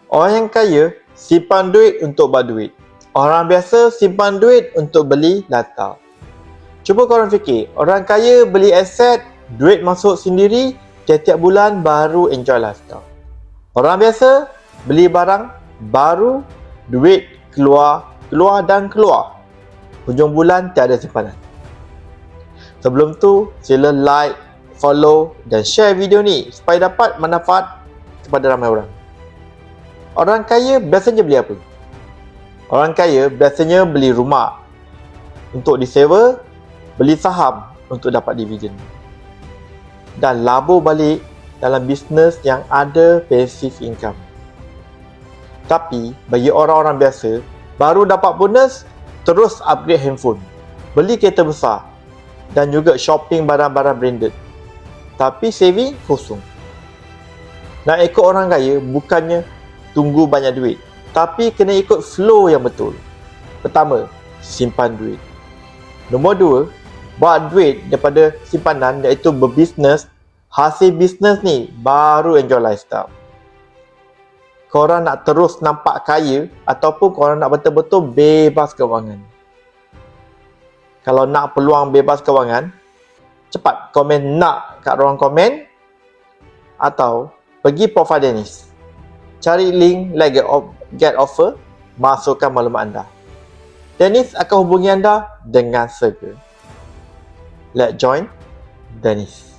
Orang yang kaya simpan duit untuk buat duit. Orang biasa simpan duit untuk beli data. Cuba korang fikir, orang kaya beli aset, duit masuk sendiri, tiap-tiap bulan baru enjoy lifestyle. Orang biasa beli barang baru, duit keluar dan keluar. Hujung bulan tiada simpanan. Sebelum tu, sila like, follow dan share video ni supaya dapat manfaat kepada ramai orang. Orang kaya biasanya beli apa? Orang kaya biasanya beli rumah untuk disewa, beli saham untuk dapat dividen, dan labur balik dalam bisnes yang ada passive income. Tapi bagi orang-orang biasa, baru dapat bonus, terus upgrade handphone, beli kereta besar dan juga shopping barang-barang branded. Tapi saving kosong. Nak ikut orang kaya bukannya tunggu banyak duit, tapi kena ikut flow yang betul. Pertama, simpan duit. Nombor dua, buat duit daripada simpanan, iaitu berbisnes. Hasil bisnes ni baru enjoy lifestyle. Korang nak terus nampak kaya ataupun korang nak betul-betul bebas kewangan? Kalau nak peluang bebas kewangan, cepat komen nak kat ruang komen atau pergi profile Dennis. Cari link like get offer, masukkan maklumat anda. Dennis akan hubungi anda dengan segera. Let's join Dennis.